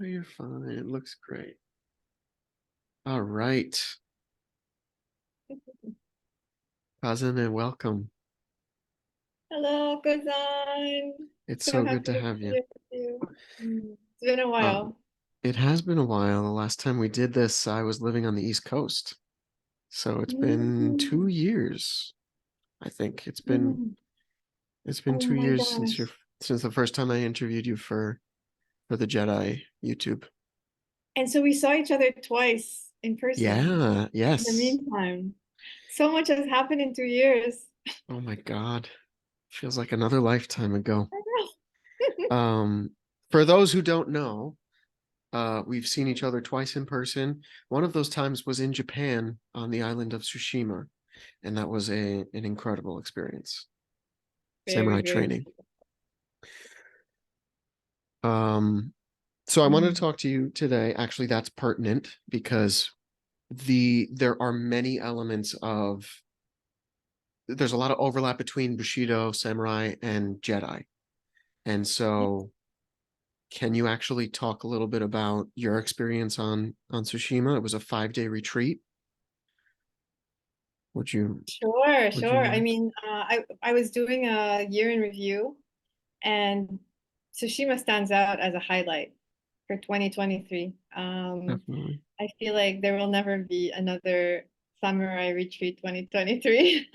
Oh, you're fine. It looks great. All right. Kazane, welcome. Hello, Kazane. It's So so good happy to to have be you. here with you. It's been a Um, while. it has been a while. The last time we did this, I was living on the East Coast. So it's been Mm, 2 years. I think mm. it's been Oh two my years gosh. since the first time I interviewed you for the Jedi YouTube. And so we saw each other twice in person Yeah, in the yes. meantime. So much has happened in 2 years. Oh my God. Feels like another lifetime ago. I know. Um, for those who don't know, we've seen each other twice in person. One of those times was in Japan on the island of Tsushima, and that was an incredible experience. Very, Samurai very. training. Um, so I wanted to Mm. talk to you today. Actually, that's pertinent because there are many elements of there's a lot of overlap between Bushido, Samurai, and Jedi. And so can you actually talk a little bit about your experience on Tsushima? It was a 5-day retreat. Would you Sure, would you sure. I mind? mean, I was doing a year in review, and Tsushima stands out as a highlight for 2023. Definitely. I feel like there will never be another Samurai Retreat 2023.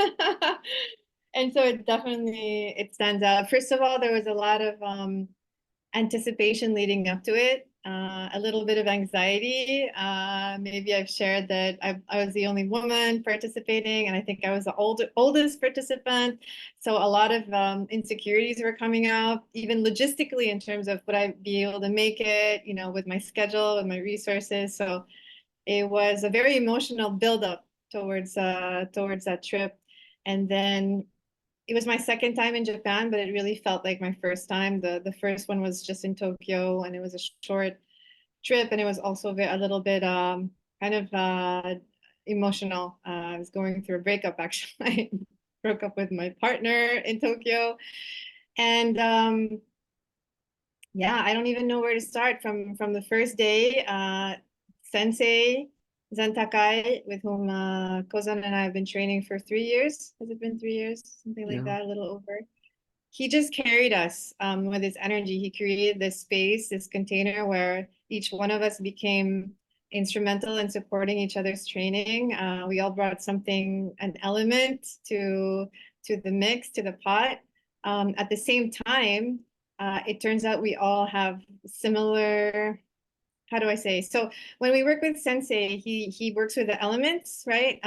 And so it stands out. First of all, there was a lot of anticipation leading up to it, a little bit of anxiety. Maybe I've shared that I was the only woman participating, and I think I was the oldest participant. So a lot of insecurities were coming up, even logistically in terms of would I be able to make it, with my schedule, with my resources. So it was a very emotional buildup towards that trip. And then it was my second time in Japan, but it really felt like my first time. The first one was just in Tokyo, and it was a short trip, and it was also a little bit kind of emotional. I was going through a breakup actually. I broke up with my partner in Tokyo, and yeah, I don't even know where to start from the first day. Sensei Zen Takai, with whom Kozan and I have been training for 3 years. Has it been 3 years? Something like Yeah. that, a little over. He just carried us with his energy. He created this space, this container where each one of us became instrumental in supporting each other's training. We all brought something, an element to the mix, to the pot. At the same time, it turns out we all have similar, how do I say? So when we work with Sensei, he works with the elements, right?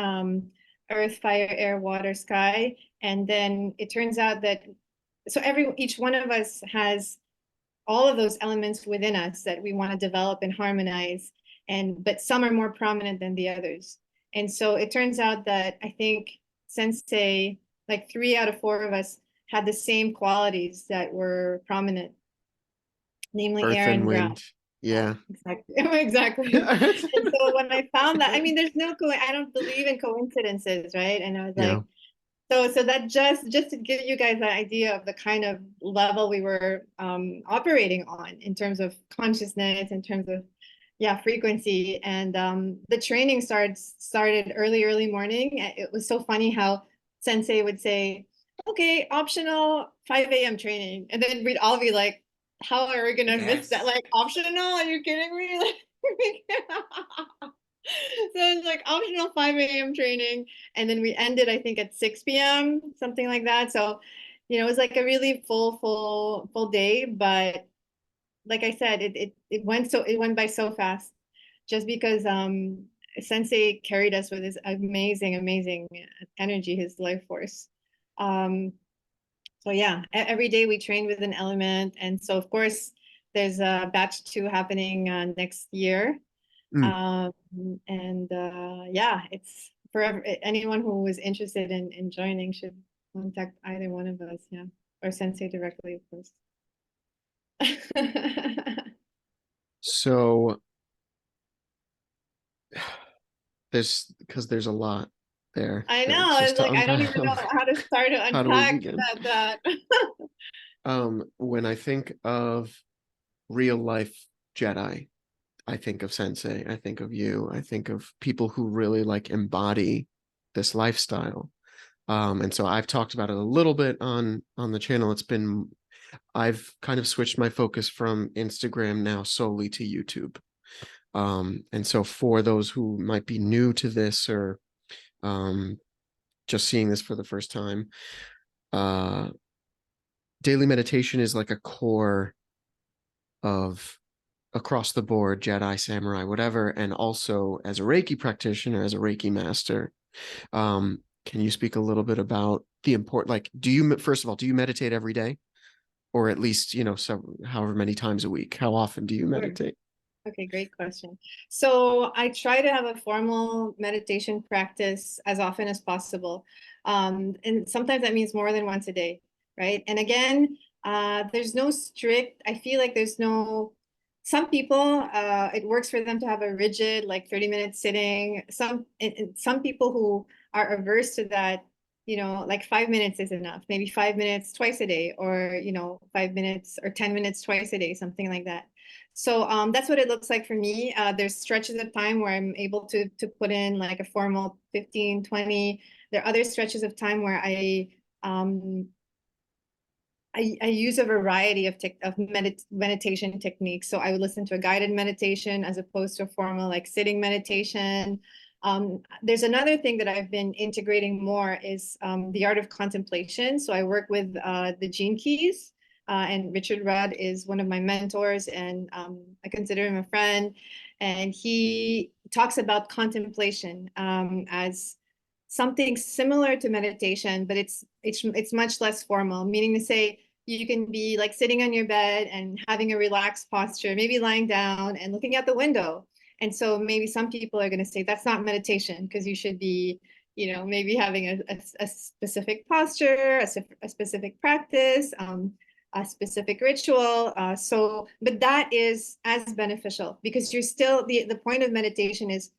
Earth, fire, air, water, sky. And then it turns out that each one of us has all of those elements within us that we want to develop and harmonize, but some are more prominent than the others. And so it turns out that I think Sensei, like 3 out of 4 of us, had the same qualities that were prominent, namely Earth air and and ground. wind. Yeah. Exactly. Exactly. And so when I found that, I mean, I don't believe in coincidences, right? And I was Yeah. like, so that just to give you guys an idea of the kind of level we were operating on in terms of consciousness, in terms of yeah, frequency. And the training started early morning. It was so funny how Sensei would say, "Okay, optional 5 a.m. training," and then we'd all be like, "How are we gonna miss that? Yes. Like optional? Are you kidding me?" Like, so it's like optional 5 a.m. training. And then we ended, I think, at 6 p.m., something like that. So, it was like a really full day. But like I said, it went by so fast just because Sensei carried us with his amazing energy, his life force. Um, so yeah, every day we train with an element. And so of course there's a batch 2 happening next year. Mm. Um, and yeah, it's for anyone who is interested in joining should contact either one of us, yeah, or Sensei directly, of course. So there's a lot there I that know, just it's to like I don't even unpack. know how to start to How do we unpack begin? that. When I think of real life Jedi, I think of Sensei, I think of you, I think of people who really like embody this lifestyle. And so I've talked about it a little bit on the channel. I've kind of switched my focus from Instagram now solely to YouTube. And so for those who might be new to this or um, just seeing this for the first time, uh, daily meditation is like a core of across the board, Jedi, samurai, whatever. And also as a Reiki practitioner, as a Reiki master, can you speak a little bit about the important, like, first of all, do you meditate every day? Or at least, however many times a week? How often do you Sure. meditate? Okay, great question. So I try to have a formal meditation practice as often as possible. And sometimes that means more than once a day, right? And again, there's no strict, I feel like there's no, some people, it works for them to have a rigid, like 30-minute sitting. Some people who are averse to that, like 5 minutes is enough, maybe 5 minutes twice a day, or, 5 minutes or 10 minutes twice a day, something like that. So that's what it looks like for me. There's stretches of time where I'm able to put in like a formal 15, 20. There are other stretches of time where um, I use a variety of meditation techniques. So I would listen to a guided meditation as opposed to a formal like sitting meditation. There's another thing that I've been integrating more is the art of contemplation. So I work with the Gene Keys, and Richard Rudd is one of my mentors, and I consider him a friend. And he talks about contemplation as something similar to meditation, but it's much less formal, meaning to say you can be like sitting on your bed and having a relaxed posture, maybe lying down and looking out the window. And so maybe some people are going to say that's not meditation because you should be, maybe having a specific posture, a specific practice, a specific ritual. But that is as beneficial because you're still, the point of meditation is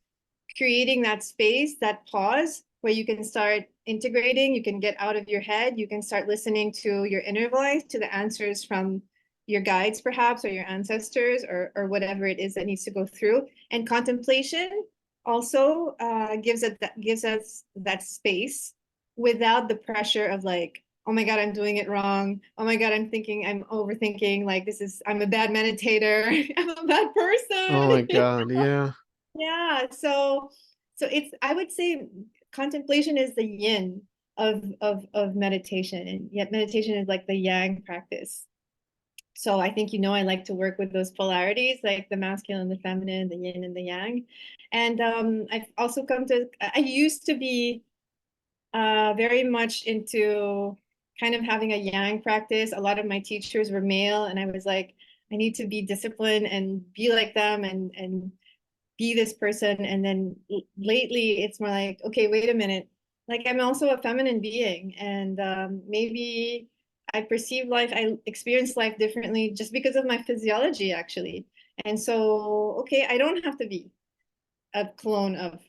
creating that space, that pause where you can start integrating, you can get out of your head, you can start listening to your inner voice, to the answers from your guides perhaps, or your ancestors, or whatever it is that needs to go through. And contemplation also gives us that space without the pressure of like, oh my God, I'm doing it wrong. Oh my God, I'm overthinking. Like I'm a bad meditator. I'm a bad Oh my person. God, yeah. Yeah, so it's I would say contemplation is the yin of meditation, and yet meditation is like the yang practice. So I think I like to work with those polarities, like the masculine, the feminine, the yin and the yang. And I've also I used to be very much into kind of having a yang practice. A lot of my teachers were male, and I was like, I need to be disciplined and be like them and be this person. And then lately it's more like, okay, wait a minute, like I'm also a feminine being, and maybe I experience life differently just because of my physiology actually. And so okay, I don't have to be a clone of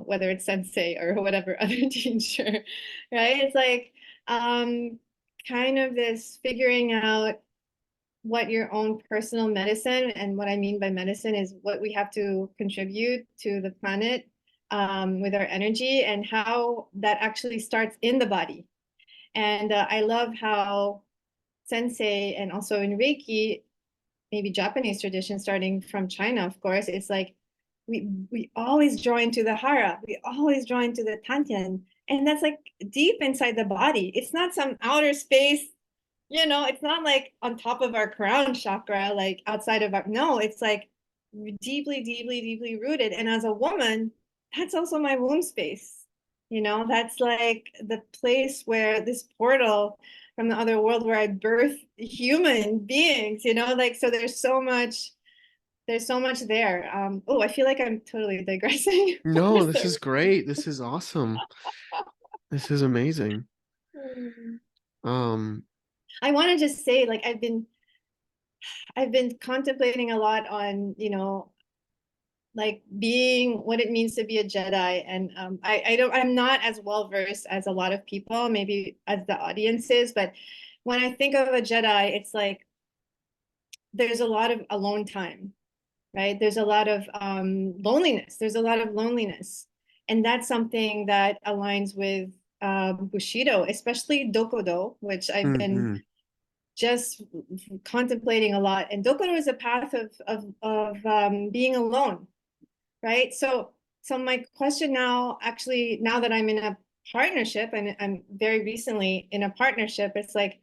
whether it's sensei or whatever other teacher, right? It's like kind of this figuring out what your own personal medicine, and what I mean by medicine is what we have to contribute to the planet with our energy, and how that actually starts in the body. And I love how Sensei, and also in Reiki, maybe Japanese tradition starting from China, of course, it's like we always draw into the hara, we always draw into the tantian, and that's like deep inside the body. It's not some outer space, it's not like on top of our crown chakra, like outside of our, no, it's like deeply, deeply, deeply rooted. And as a woman, that's also my womb space. That's like the place where this portal from the other world where I birth human beings, like, so there's so much there. Oh, I feel like I'm totally digressing. No, this is great. This is awesome. This is amazing. Um, I want to just say, like, I've been contemplating a lot on, like being what it means to be a Jedi. And I'm not as well versed as a lot of people, maybe as the audience is, but when I think of a Jedi, it's like there's a lot of alone time, right? There's a lot of loneliness. There's a lot of loneliness. And that's something that aligns with Bushido, especially Dokodo, which I've been Hmm. just contemplating a lot. And Dokodo is a path of being alone, right? So my question now, actually, now that I'm in a partnership, and I'm very recently in a partnership, it's like,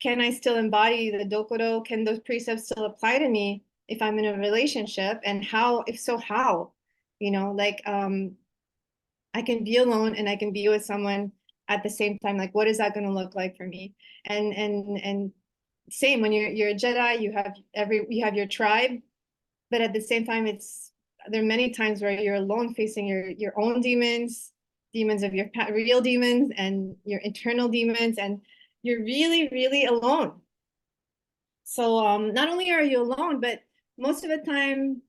can I still embody the Dokodo? Can those precepts still apply to me if I'm in a relationship? And how, if so, how? Like I can be alone and I can be with someone at the same time. Like, what is that going to look like for me? And same when you're a Jedi, you have your tribe, but at the same time, there are many times where you're alone facing your own demons, demons of your real demons and your internal demons, and you're really, really alone. So not only are you alone, but most of the time,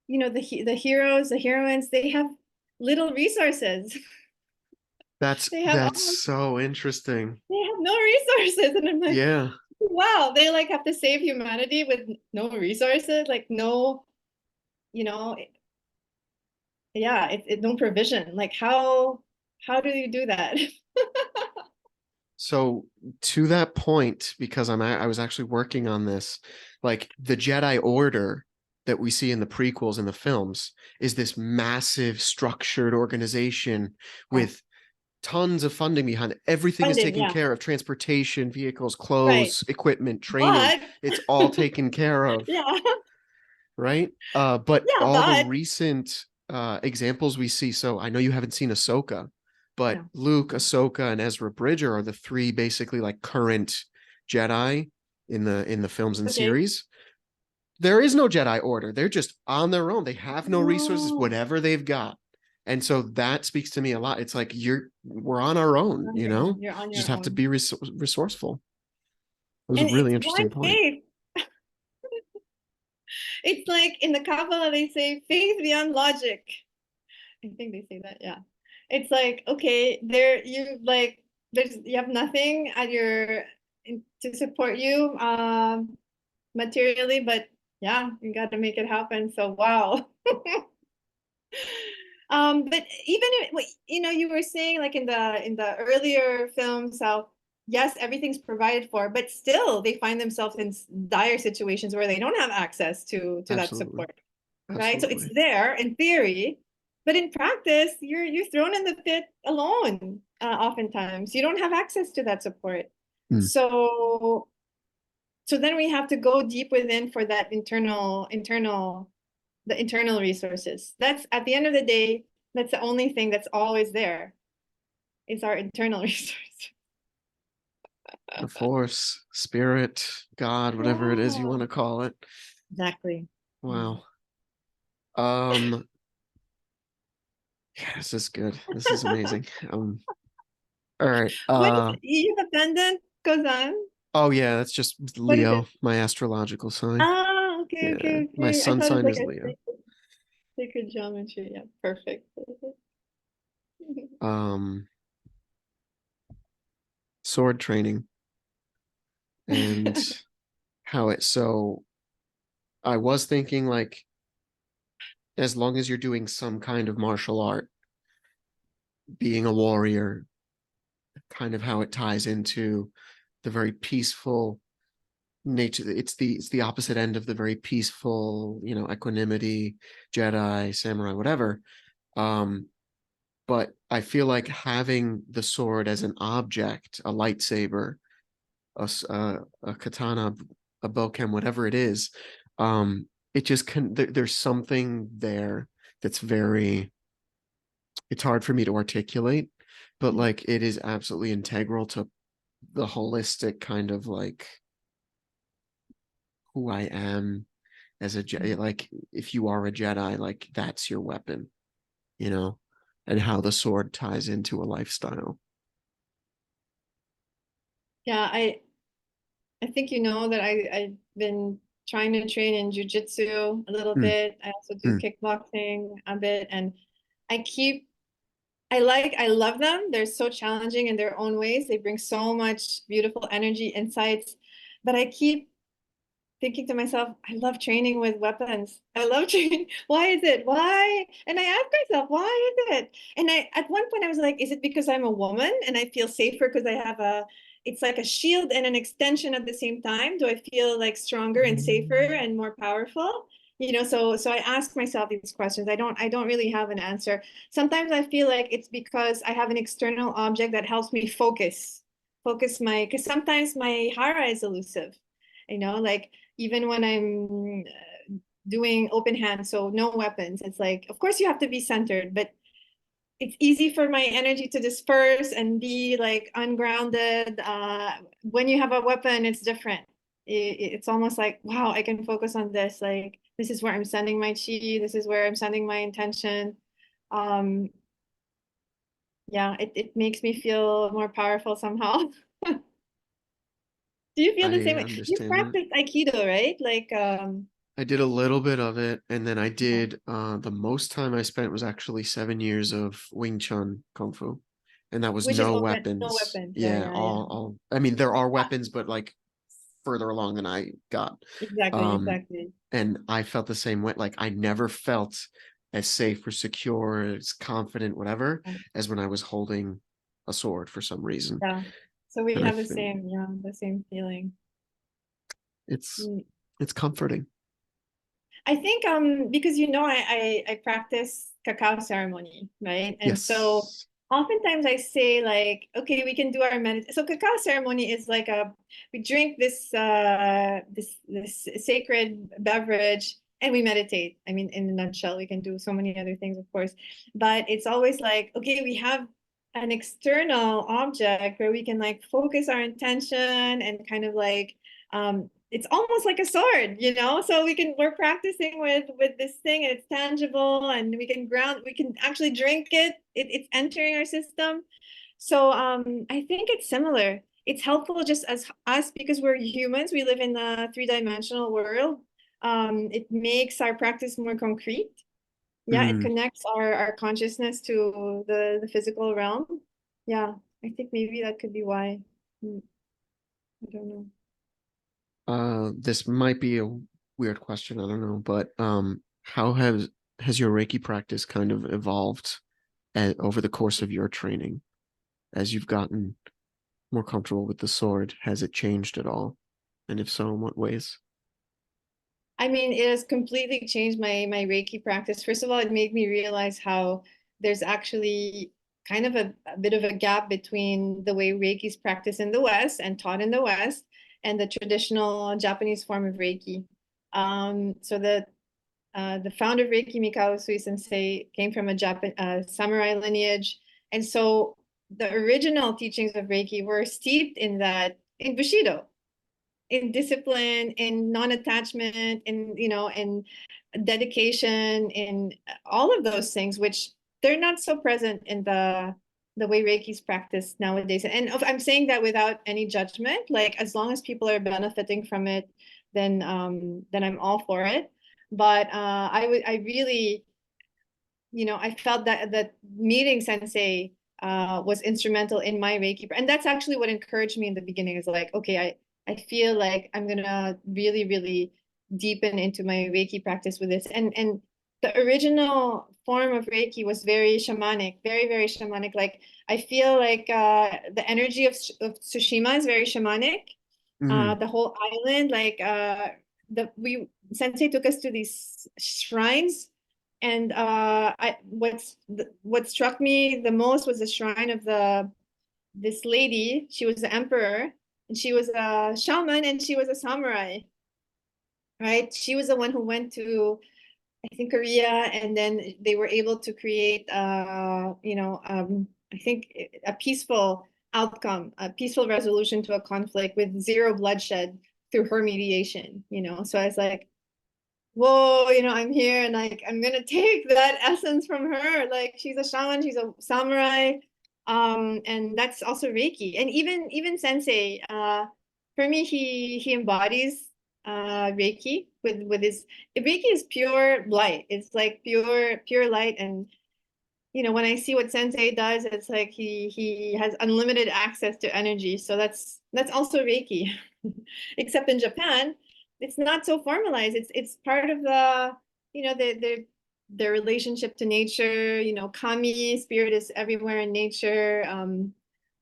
the heroes, the heroines, they have little resources. That's They have that's almost so interesting. they have no resources, and I'm like, Yeah. wow, they like have to save humanity with no resources, like no, you know, yeah, no provision. Like how do you do that? So to that point, because I was actually working on this, like the Jedi Order that we see in the prequels and the films is this massive structured organization Yeah. with tons of funding behind it. Everything is Funding, taken yeah, care of, transportation, vehicles, right. clothes, equipment, training. But It's all taken care of, yeah, right? But yeah, all the but recent examples we see, so I know you haven't seen Ahsoka, but no. Luke, Ahsoka, and Ezra Bridger are the three basically like current Jedi in the films and Okay. series. There is no Jedi Order. They're just on their own. They have no resources, No, whatever they've got. And so that speaks to me a lot. It's like we're on our own, on you your know? own. You're on You just your have to own. be resourceful. It was a And it's really interesting blind point. faith. It's like in the Kabbalah, they say faith beyond logic. I think they say that, yeah. It's like, okay, you have nothing at to support you materially, but yeah, you got to make it happen. So wow. But even you were saying like in the earlier films how yes, everything's provided for, but still they find themselves in dire situations where they don't have access to that Absolutely. support, right? So it's Absolutely. there in theory, but in practice, you're thrown in the pit alone. Oftentimes, you don't have access to that support. Mm. So then we have to go deep within for that the internal resources. That's at the end of the day, that's the only thing that's always there is our internal resource. The Force, Spirit, God, whatever it is you want Yeah, to call it. exactly. Yeah. Wow. Um, yeah, this is good. This is amazing. All right. What is it? You have a pendant, Kazane? Oh yeah, that's just What is it? Leo, my astrological sign. Ah, okay, Yeah, okay, my okay. I sun thought it was sign like is a Leo. sacred geometry. Yeah, perfect. Um, sword training and how it so I was thinking like as long as you're doing some kind of martial art, being a warrior, kind of how it ties into the very peaceful nature. It's the opposite end of the very peaceful, equanimity, Jedi, samurai, whatever. Um, but I feel like having the sword as an object, a lightsaber, a katana, a bokem, whatever it is, it just there's something there that's very, it's hard for me to articulate, but like it is absolutely integral to the holistic kind of like who I am as a Jedi. Like if you are a Jedi, like that's your weapon, you know, and how the sword ties into a lifestyle. Yeah, I think you know that I've been trying to train in jujitsu a little Mm, bit. I also do mm. kickboxing a bit, and I keep I love them. They're so challenging in their own ways. They bring so much beautiful energy, insights, but I keep thinking to myself, I love training with weapons. I love training. Why is it? Why? And I ask myself, why is it? And I, at one point I was like, is it because I'm a woman and I feel safer because I have a, it's like a shield and an extension at the same time? Do I feel like stronger and safer and more powerful? You know, so I ask myself these questions. I don't really have an answer. Sometimes I feel like it's because I have an external object that helps me focus my, because sometimes my hara is elusive, you know, like even when I'm doing open hand, so no weapons, it's like, of course you have to be centered, but it's easy for my energy to disperse and be like ungrounded. When you have a weapon, it's different. It's almost like, wow, I can focus on this. Like, this is where I'm sending my chi. This is where I'm sending my intention. Um, yeah, it makes me feel more powerful somehow. Do you feel the I same way? You understand that. practice Aikido, right? Like, I did a little bit of it, and then I yeah. did the most time I spent was actually 7 years of Wing Chun Kung Fu, and that was Which is no open, no weapons. weapons. Yeah, Yeah, yeah, yeah. all. I mean, there are Yeah, weapons, but like further along than I got. exactly, Um, exactly. and I felt the same way. Like I never felt as safe or secure, as confident, whatever, as when I was holding a sword for some reason. Yeah. So we And I have the think same, yeah, the same feeling. it's Mm. it's comforting. I think because you know I practice cacao ceremony, right? And so Yes. oftentimes I say like, okay, we can do our medit. So cacao ceremony is like a we drink this sacred beverage and we meditate. I mean, in a nutshell, we can do so many other things, of course, but it's always like, okay, we have an external object where we can like focus our intention and kind of like it's almost like a sword, you know, so we're practicing with this thing and it's tangible and we can ground, we can actually drink it's entering our system. So I think it's similar. It's helpful just as us because we're humans, we live in a three-dimensional world. It makes our practice more concrete. Yeah, it Mm. connects our consciousness to the physical realm. Yeah, I think maybe that could be why. Hmm, I don't know. This might be a weird question, I don't know, but how has your Reiki practice kind of evolved over the course of your training as you've gotten more comfortable with the sword? Has it changed at all? And if so, in what ways? I mean, it has completely changed my Reiki practice. First of all, it made me realize how there's actually kind of a bit of a gap between the way Reiki is practiced in the West and taught in the West and the traditional Japanese form of Reiki. So the founder of Reiki, Mikao Usui Sensei, came from a Japan samurai lineage, and so the original teachings of Reiki were steeped in that in Bushido, in discipline, in non-attachment, in in dedication, in all of those things, which they're not so present in the way Reiki's practiced nowadays. And I'm saying that without any judgment. Like as long as people are benefiting from it, then I'm all for it. But I really I felt that meeting Sensei was instrumental in my Reiki, and that's actually what encouraged me in the beginning. Is like, okay, I feel like I'm gonna really really deepen into my Reiki practice with this, and the original form of Reiki was very shamanic, very very shamanic. Like I feel like the energy of Tsushima is very shamanic. Mm, The whole island, like the we Sensei took us to these shrines, and what struck me the most was the shrine of this lady. She was the emperor, and she was a shaman, and she was a samurai, right? She was the one who went to, I think, Korea, and then they were able to create, I think a peaceful outcome, a peaceful resolution to a conflict with zero bloodshed through her mediation. So I was like, whoa, I'm here and like I'm gonna take that essence from her. Like she's a shaman, she's a samurai, and that's also Reiki. And even Sensei, for me, he embodies Reiki with his Reiki is pure light. It's like pure light, and when I see what Sensei does, it's like he has unlimited access to energy. So that's also Reiki. Except in Japan, it's not so formalized. It's part of the, you know, their relationship to nature, you know, kami, spirit is everywhere in nature.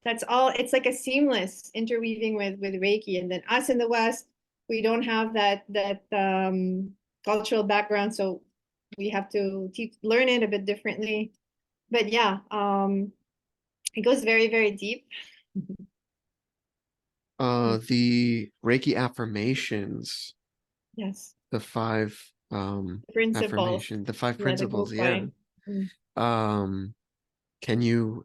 That's all, it's like a seamless interweaving with Reiki. And then us in the West, we don't have that cultural background, so we have to learn it a bit differently. But yeah, it goes very, very deep. The Reiki affirmations, Yes, the five principles. the five Yeah, the principles, yeah. Gokai. Mm. Um, can you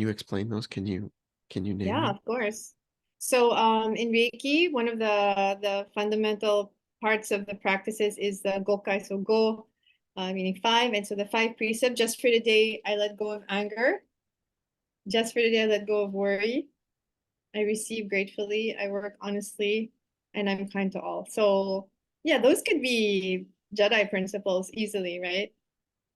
explain those? Can you name Yeah, them? of course. So in Reiki, one of the fundamental parts of the practices is the Gokai. So go, meaning five. And so the five precepts, just for the day, I let go of anger. Just for the day, I let go of worry. I receive gratefully. I work honestly, and I'm kind to all. So yeah, those could be Jedi principles easily, right?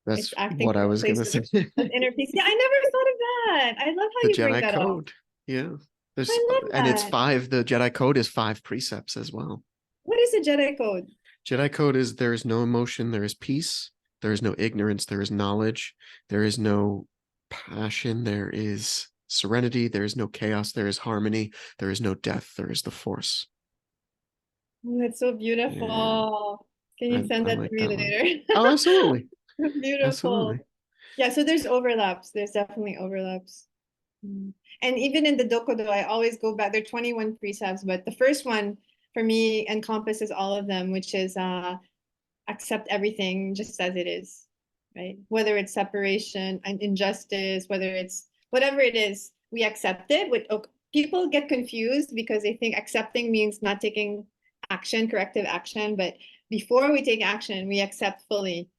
It's That's acting what I from a was place gonna say. of inner peace. Yeah, I never thought of that. I love how The you bring Jedi that up. Code. Yeah. There's I love and it's that. five, the Jedi Code is five precepts as well. What is a Jedi code? Jedi Code is there is no emotion, there is peace, there is no ignorance, there is knowledge, there is no passion, there is serenity, there is no chaos, there is harmony, there is no death, there is the force. Oh, that's so Yeah, beautiful. Can you send I that to like me that one. later? Oh, absolutely. Beautiful. Absolutely. Yeah, so there's overlaps. There's definitely overlaps. Mm. And even in the Dokudo, I always go back. There are 21 precepts, but the first one for me encompasses all of them, which is accept everything just as it is, right? Whether it's separation and injustice, whether it's whatever it is, we accept it. People get confused because they think accepting means not taking action, corrective action. But before we take action, we accept fully.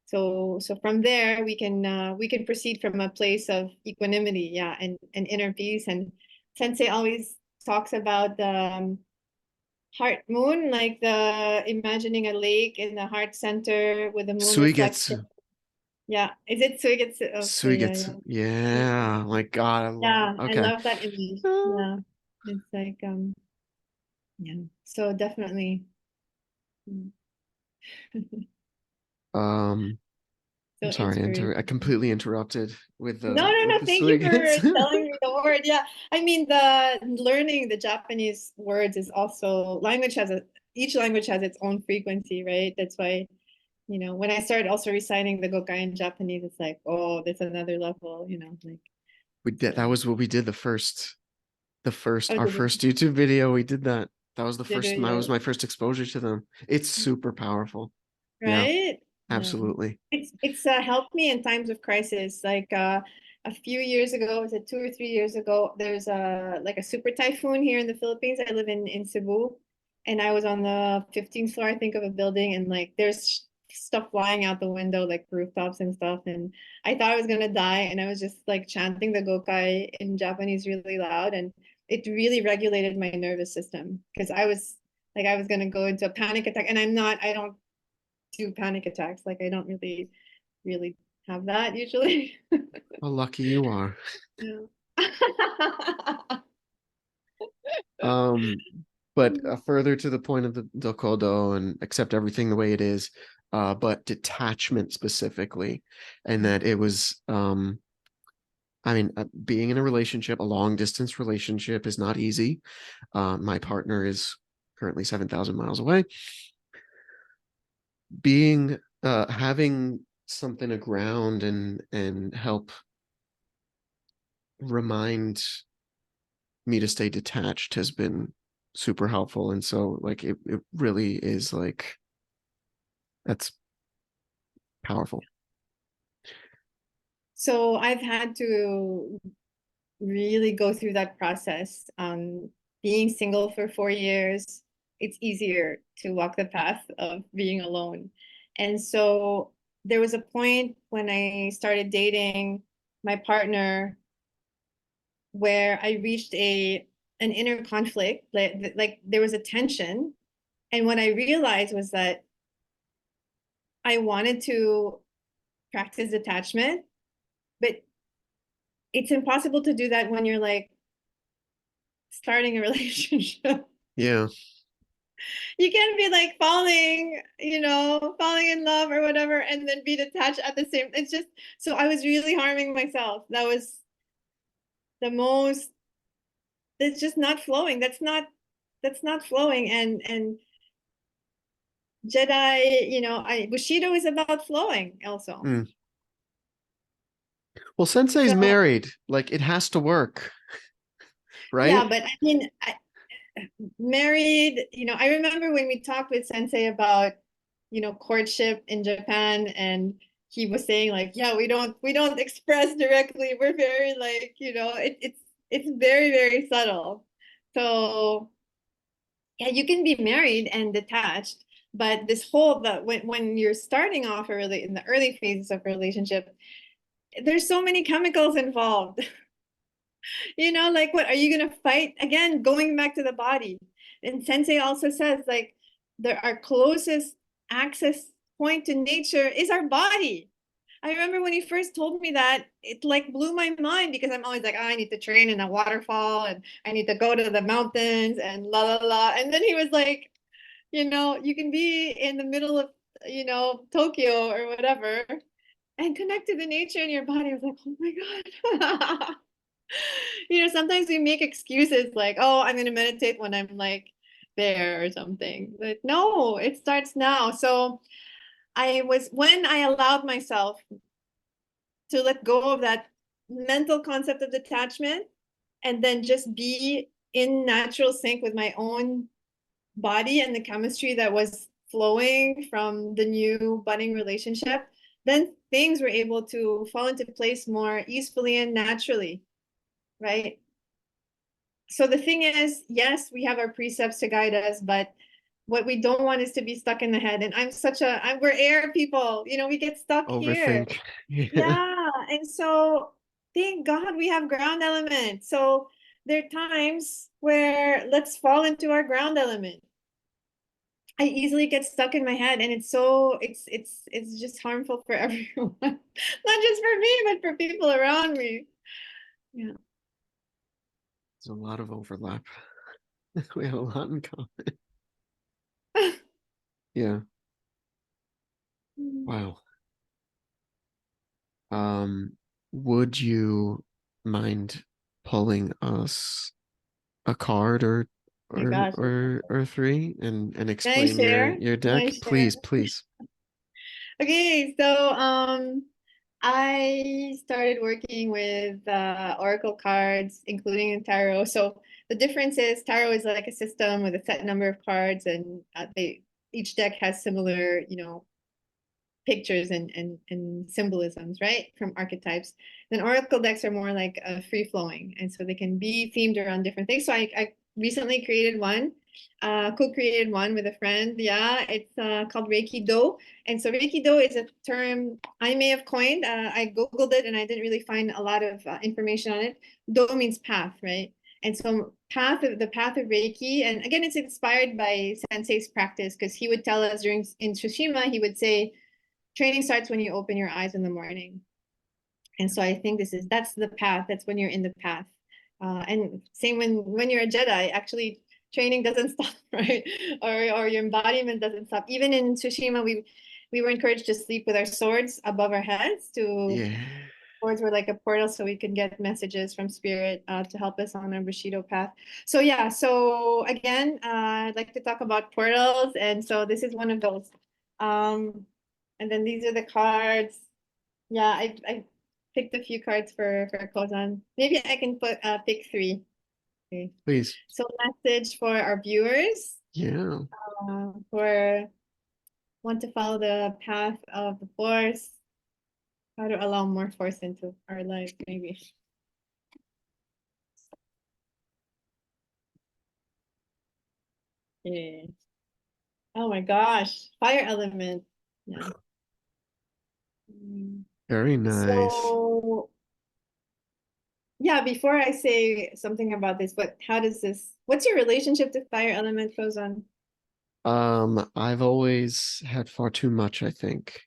So from there we can proceed from a place of equanimity, yeah, and inner peace. And Sensei always talks about the heart moon, like the imagining a lake in the heart center with the moon reflection. Suigetsu. Yeah. Is it Suigetsu? Okay, yeah, Suigetsu. Yeah. My God, I love it. yeah. I Okay. love that image. Yeah. It's like yeah. So definitely. mm, Um, So I'm sorry, I inspirational. completely interrupted No, no, no. with the Thank you for Suigetsu. telling me the word. Yeah. I mean, the learning the Japanese words is also each language has its own frequency, right? That's why, you know, when I started also reciting the Gokai in Japanese, it's like, oh, there's another level, you know, like We did, that so. was what we did Oh, our did first YouTube video. We did that. That was you? my first exposure to them. It's super powerful. Yeah, Right? Yeah. absolutely. It's helped me in times of crisis. Like a few years ago, was it 2 or 3 years ago? There's a like a super typhoon here in the Philippines. I live in Cebu, and I was on the 15th floor, I think, of a building, and like there's stuff flying out the window, like rooftops and stuff. And I thought I was gonna die, and I was just like chanting the Gokai in Japanese really loud, and it really regulated my nervous system because I was gonna go into a panic attack, and I don't do panic attacks. Like I don't really have that usually. How lucky you are. Yeah. Um, but further to the point of the Dokodo and accept everything the way it is, but detachment specifically, and that it was I mean, being in a relationship, a long distance relationship is not easy. My partner is currently 7,000 miles away. Being, having something to ground and help remind me to stay detached has been super helpful. And so, like, it really is like, that's powerful. So I've had to really go through that process. Being single for 4 years, it's easier to walk the path of being alone. And so there was a point when I started dating my partner where I reached a an inner conflict, like there was a tension. And what I realized was that I wanted to practice detachment, but it's impossible to do that when you're like starting a relationship. Yeah. You can't be like falling, falling in love or whatever, and then be detached at the same. It's just, so I was really harming myself. That was the most, it's just not flowing. That's not flowing. And Jedi, Bushido is about flowing also. Mm. Well, Sensei's So married. Like it has to work, yeah, right? but I mean, married, I remember when we talked with Sensei about, courtship in Japan, and he was saying like, yeah, we don't express directly. We're very like, it's very, very subtle. So yeah, you can be married and detached, but this whole that when you're starting off really in the early phases of a relationship, there's so many chemicals involved. Like what are you gonna fight again? Going back to the body. And Sensei also says like our closest access point to nature is our body. I remember when he first told me that, it like blew my mind because I'm always like, oh, I need to train in a waterfall and I need to go to the mountains and la la la. And then he was like, you can be in the middle of, Tokyo or whatever and connect to the nature in your body. I was like, oh my God. Sometimes we make excuses like, oh, I'm going to meditate when I'm like there or something. But no, it starts now. So when I allowed myself to let go of that mental concept of detachment and then just be in natural sync with my own body and the chemistry that was flowing from the new budding relationship, then things were able to fall into place more easily and naturally, right? So the thing is, yes, we have our precepts to guide us, but what we don't want is to be stuck in the head. And we're air people, we get stuck here. Overthink. Yeah. Yeah. And so thank God we have ground element. So there are times where let's fall into our ground element. I easily get stuck in my head, and it's just harmful for everyone. Not just for me, but for people around me. Yeah. There's a lot of overlap. We have a lot in common. Yeah. Wow. Would you mind pulling us a card Oh my gosh. or three and Can I explain share? your Can I deck? share? Please, please. Okay, so I started working with Oracle cards, including in tarot. So the difference is tarot is like a system with a set number of cards, and each deck has similar, pictures and symbolisms, right? From archetypes. Then oracle decks are more like free flowing. And so they can be themed around different things. So I recently created one, co-created one with a friend. Yeah, it's called Reikido. And so Reikido is a term I may have coined. I Googled it and I didn't really find a lot of information on it. Do means path, right? And so the path of Reiki, and again, it's inspired by Sensei's practice because he would tell us in Tsushima, he would say, training starts when you open your eyes in the morning. And so I think that's the path. That's when you're in the path. And same when you're a Jedi, actually training doesn't stop, right? Or your embodiment doesn't stop. Even in Tsushima, we were encouraged to sleep with our swords above our heads. Yeah. Swords were like a portal so we could get messages from spirit to help us on our Bushido path. So yeah, so again, I'd like to talk about portals, and so this is one of those. Um, and then these are the cards. Yeah, I picked a few cards for Kazane. Maybe I can pick three. Okay. Please. So message for our viewers Yeah. who want to follow the path of the Force, how to allow more Force into our life, maybe. Yeah. Oh my gosh, fire element. Yeah. Mm. Very nice. So yeah, before I say something about this, what's your relationship to fire element goes on? I've always had far too much, I think.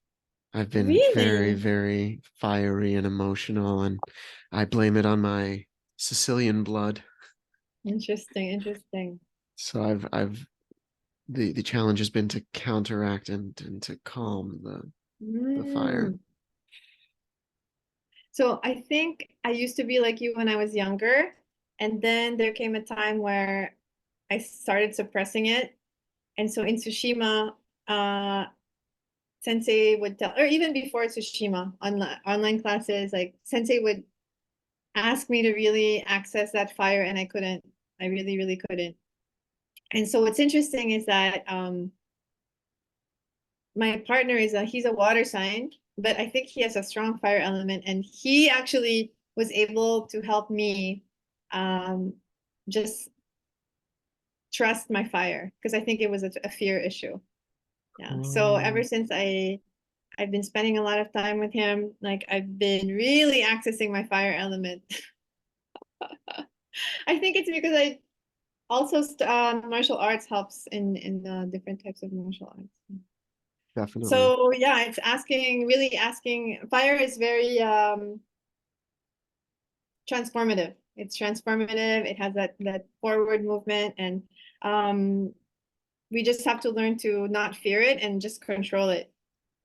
I've been very, Really? very fiery and emotional, and I blame it on my Sicilian blood. Interesting, interesting. So I've the challenge has been to counteract and to calm the fire. Mm. So I think I used to be like you when I was younger, and then there came a time where I started suppressing it. And so in Tsushima, Sensei would tell, or even before Tsushima, online classes, like Sensei would ask me to really access that fire, and I couldn't. I really, really couldn't. And so what's interesting is that my partner he's a water sign, but I think he has a strong fire element, and he actually was able to help me um, just trust my fire because I think it was a fear issue. Yeah. So ever Um, since I've been spending a lot of time with him, like I've been really accessing my fire element. I think it's because I also martial arts helps in different types of martial arts. Definitely. So yeah, it's asking, really asking. Fire is very transformative. It's transformative. It has that forward movement, and um, we just have to learn to not fear it and just control it,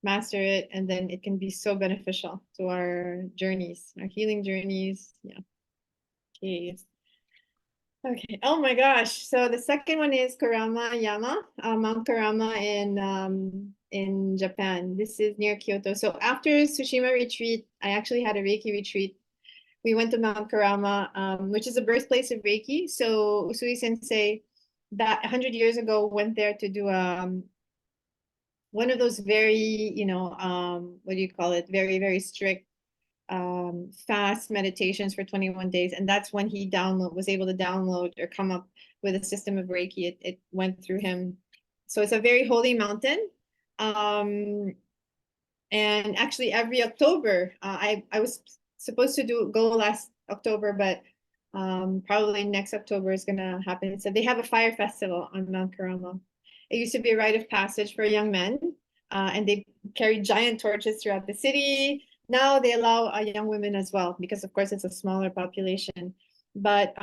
master it, and then it can be so beneficial to our journeys, our healing journeys. Yeah. Okay. Okay. Oh my gosh. So the second one is Kurama Yama, Mount Kurama in Japan. This is near Kyoto. So after Tsushima retreat, I actually had a Reiki retreat. We went to Mount Kurama, which is the birthplace of Reiki. So Usui Sensei, that 100 years ago, went there to do one of those very, what do you call it? Very, very strict fast meditations for 21 days. And that's when he was able to download or come up with a system of Reiki. It went through him. So it's a very holy mountain. Um, and actually every October, I was supposed to go last October, but probably next October is gonna happen. So they have a fire festival on Mount Karama. It used to be a rite of passage for young men, and they carried giant torches throughout the city. Now they allow young women as well, because of course it's a smaller population. But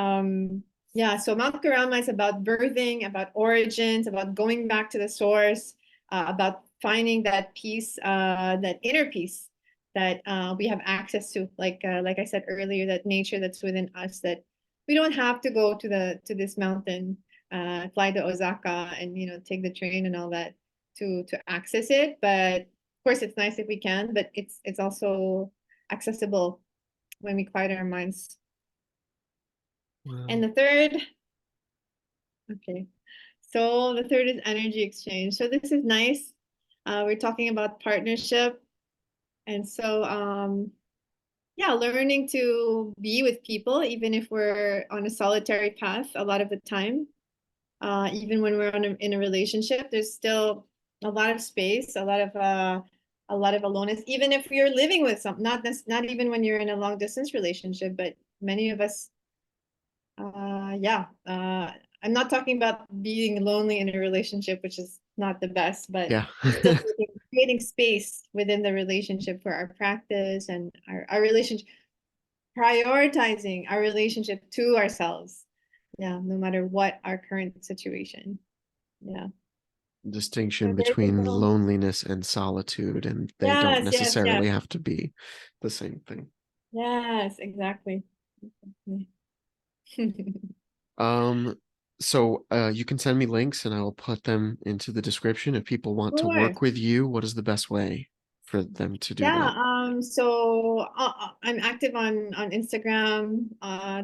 yeah, so Mount Karama is about birthing, about origins, about going back to the source, about finding that peace, that inner peace that we have access to, like I said earlier, that nature that's within us, that we don't have to go to this mountain, fly to Osaka, and take the train and all that to access it. But of course, it's nice if we can, but it's also accessible when we quiet our minds. And Wow. the third, okay, so the third is energy exchange. So this is nice. We're talking about partnership. And so, yeah, learning to be with people, even if we're on a solitary path a lot of the time, even when we're in a relationship, there's still a lot of space, a lot of aloneness, even if you're living with some, not even when you're in a long distance relationship, but many of us, yeah, I'm not talking about being lonely in a relationship, which is not the best, but Yeah. still creating space within the relationship for our practice and our relationship, prioritizing our relationship to ourselves. Yeah, no matter what our current situation. Yeah. So Distinction there you between go. loneliness and solitude, and they don't Yes, yes, yes. necessarily have to be the same thing. Yes, exactly. Um, so you can send me links and I will put them into the description. If people want to Sure. work with you, what is the best way for them to do Yeah, that? so I'm active on Instagram.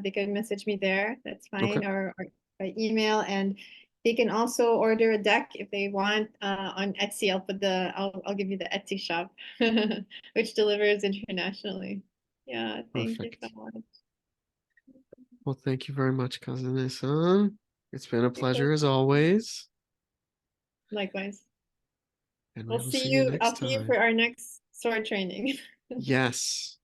They can message me there. That's Okay, fine, or by email, and they can also order a deck if they want on Etsy. I'll give you the Etsy shop, which delivers internationally. Yeah, thank you so perfect. much. Well, thank you very much, Kazane-san. It's been a You're so pleasure as welcome. always, Likewise. and we will see you next I'll see you time. for our next sword training. Yes.